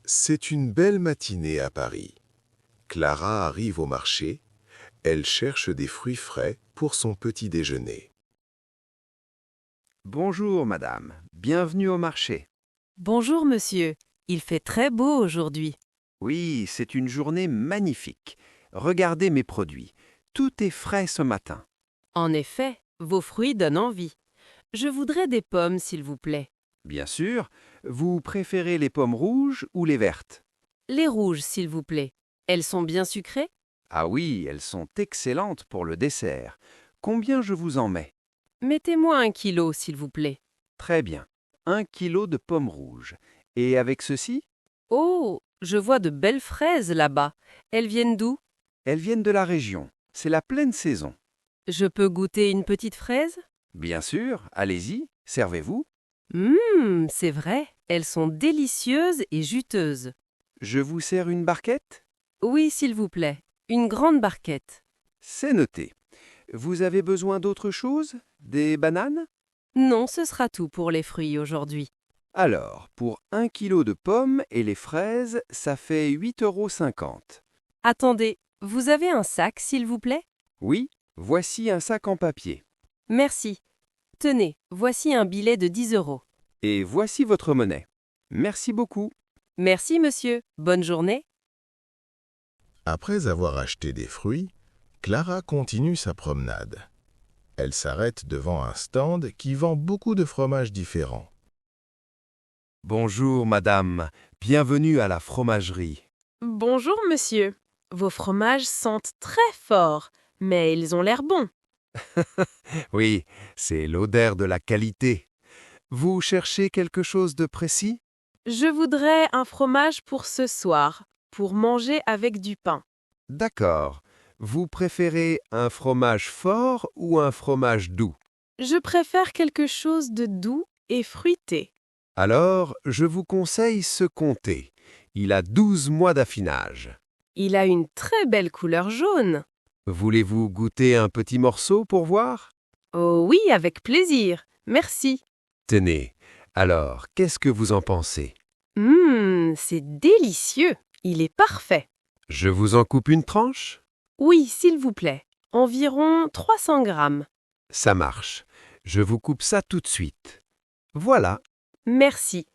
C'est une belle matinée à Paris. Clara arrive au marché. Elle cherche des fruits frais pour son petit déjeuner. Bonjour, madame. Bienvenue au marché. Bonjour monsieur, il fait très beau aujourd'hui. Oui, c'est une journée magnifique. Regardez mes produits. Tout est frais ce matin. En effet, vos fruits donnent envie. Je voudrais des pommes, s'il vous plaît. Bien sûr, vous préférez les pommes rouges ou les vertes? Les rouges, s'il vous plaît. Elles sont bien sucrées? Ah oui, elles sont excellentes pour le dessert. Combien je vous en mets? Mettez-moi 1 kilo, s'il vous plaît. Très bien. 1 kilo de pommes rouges. Et avec ceci? Oh, je vois de belles fraises là-bas. Elles viennent d'où? Elles viennent de la région. C'est la pleine saison. Je peux goûter une petite fraise? Bien sûr, allez-y, servez-vous. C'est vrai, elles sont délicieuses et juteuses. Je vous sers une barquette? Oui, s'il vous plaît, une grande barquette. C'est noté. Vous avez besoin d'autre chose? Des bananes? Non, ce sera tout pour les fruits aujourd'hui. Alors, pour 1 kilo de pommes et les fraises, ça fait 8,50 €. Attendez, vous avez un sac, s'il vous plaît? Oui, voici un sac en papier. Merci. Tenez, voici un billet de 10 euros. Et voici votre monnaie. Merci beaucoup. Merci, monsieur. Bonne journée. Après avoir acheté des fruits, Clara continue sa promenade. Elle s'arrête devant un stand qui vend beaucoup de fromages différents. Bonjour, madame. Bienvenue à la fromagerie. Bonjour monsieur. Vos fromages sentent très fort, mais ils ont l'air bons. Oui, c'est l'odeur de la qualité. Vous cherchez quelque chose de précis? Je voudrais un fromage pour ce soir, pour manger avec du pain. D'accord. Vous préférez un fromage fort ou un fromage doux? Je préfère quelque chose de doux et fruité. Alors, je vous conseille ce comté. Il a 12 mois d'affinage. Il a une très belle couleur jaune. Voulez-vous goûter un petit morceau pour voir? Oh oui, avec plaisir. Merci. Tenez. Alors, qu'est-ce que vous en pensez? C'est délicieux. Il est parfait. Je vous en coupe une tranche? Oui, s'il vous plaît. Environ 300 grammes. Ça marche. Je vous coupe ça tout de suite. Voilà. Merci.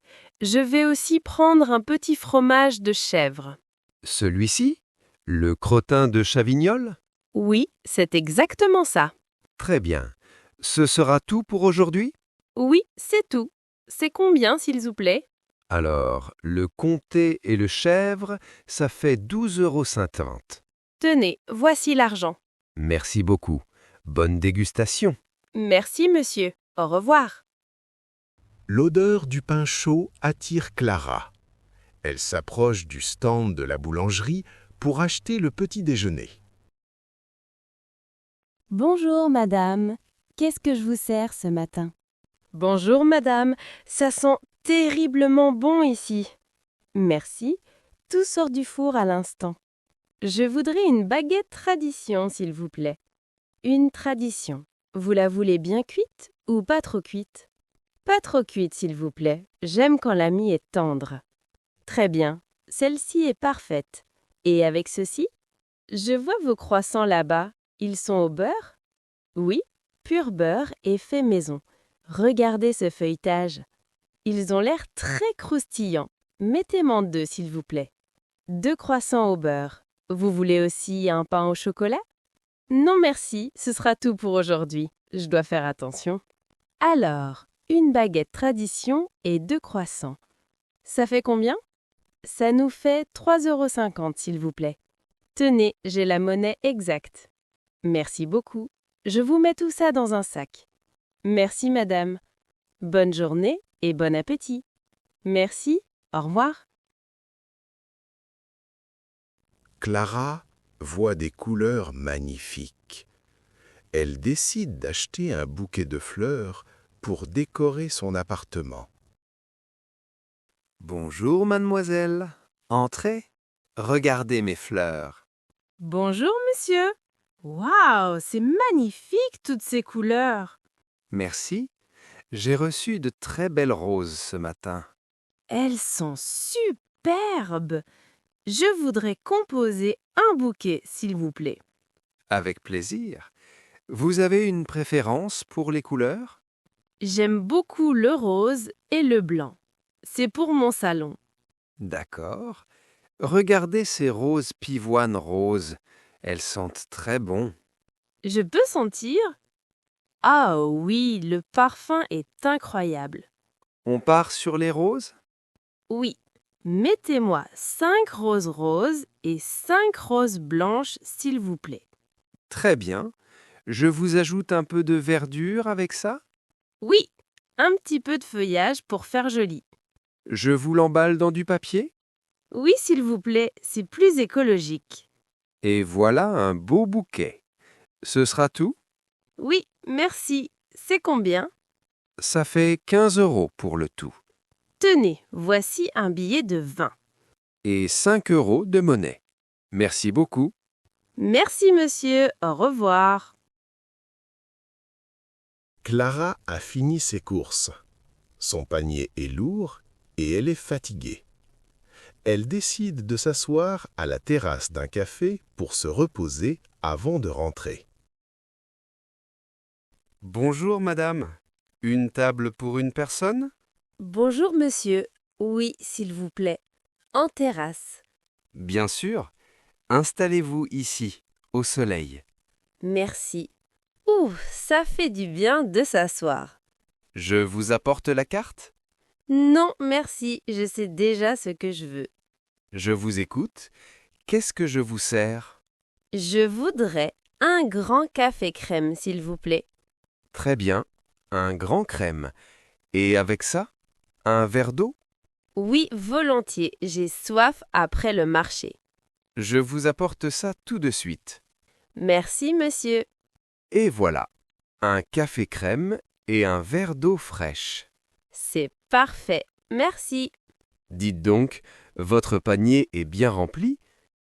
Je vais aussi prendre un petit fromage de chèvre. Celui-ci? Le crottin de Chavignol? Oui, c'est exactement ça. Très bien. Ce sera tout pour aujourd'hui? Oui, c'est tout. C'est combien, s'il vous plaît? Alors, le comté et le chèvre, ça fait 12,50 €. Tenez, voici l'argent. Merci beaucoup. Bonne dégustation. Merci, monsieur. Au revoir. L'odeur du pain chaud attire Clara. Elle s'approche du stand de la boulangerie pour acheter le petit déjeuner. Bonjour madame, qu'est-ce que je vous sers ce matin? Bonjour, madame. Ça sent terriblement bon ici. Merci, tout sort du four à l'instant. Je voudrais une baguette tradition, s'il vous plaît. Une tradition. Vous la voulez bien cuite ou pas trop cuite? Pas trop cuite, s'il vous plaît. J'aime quand la mie est tendre. Très bien, celle-ci est parfaite. Et avec ceci? Je vois vos croissants là-bas. Ils sont au beurre? Oui, pur beurre et fait maison. Regardez ce feuilletage. Ils ont l'air très croustillants. Mettez-m'en 2, s'il vous plaît. 2 croissants au beurre. Vous voulez aussi un pain au chocolat? Non, merci. Ce sera tout pour aujourd'hui. Je dois faire attention. Alors, une baguette tradition et 2 croissants. Ça fait combien? Ça nous fait 3,50 €, s'il vous plaît. Tenez, j'ai la monnaie exacte. Merci beaucoup. Je vous mets tout ça dans un sac. Merci, madame. Bonne journée et bon appétit. Merci. Au revoir. Clara voit des couleurs magnifiques. Elle décide d'acheter un bouquet de fleurs pour décorer son appartement. Bonjour, mademoiselle. Entrez. Regardez mes fleurs. Bonjour, monsieur. Waouh, c'est magnifique toutes ces couleurs. Merci. J'ai reçu de très belles roses ce matin. Elles sont super superbe! Je voudrais composer un bouquet, s'il vous plaît. Avec plaisir. Vous avez une préférence pour les couleurs? J'aime beaucoup le rose et le blanc. C'est pour mon salon. D'accord. Regardez ces roses pivoine roses. Elles sentent très bon. Je peux sentir? Ah oui, le parfum est incroyable. On part sur les roses? Oui, mettez-moi 5 roses roses et 5 roses blanches, s'il vous plaît. Très bien. Je vous ajoute un peu de verdure avec ça? Oui, un petit peu de feuillage pour faire joli. Je vous l'emballe dans du papier? Oui, s'il vous plaît, c'est plus écologique. Et voilà un beau bouquet. Ce sera tout? Oui, merci. C'est combien? Ça fait 15 € pour le tout. Tenez, voici un billet de 20. Et 5 € de monnaie. Merci beaucoup. Merci, monsieur. Au revoir. Clara a fini ses courses. Son panier est lourd et elle est fatiguée. Elle décide de s'asseoir à la terrasse d'un café pour se reposer avant de rentrer. Bonjour madame. Une table pour une personne? Bonjour, monsieur. Oui, s'il vous plaît. En terrasse. Bien sûr. Installez-vous ici, au soleil. Merci. Ouh, ça fait du bien de s'asseoir. Je vous apporte la carte? Non, merci, je sais déjà ce que je veux. Je vous écoute. Qu'est-ce que je vous sers? Je voudrais un grand café crème, s'il vous plaît. Très bien. Un grand crème. Et avec ça, un verre d'eau? Oui, volontiers, j'ai soif après le marché. Je vous apporte ça tout de suite. Merci, monsieur. Et voilà, un café crème et un verre d'eau fraîche. C'est parfait, merci. Dites donc, votre panier est bien rempli?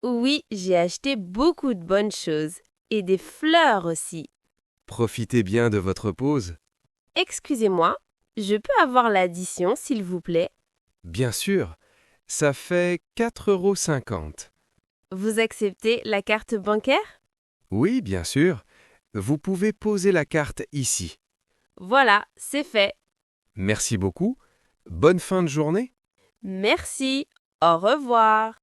Oui, j'ai acheté beaucoup de bonnes choses. Et des fleurs aussi. Profitez bien de votre pause. Excusez-moi, je peux avoir l'addition, s'il vous plaît? Bien sûr, ça fait 4,50 €. Vous acceptez la carte bancaire? Oui, bien sûr. Vous pouvez poser la carte ici. Voilà, c'est fait. Merci beaucoup. Bonne fin de journée. Merci. Au revoir.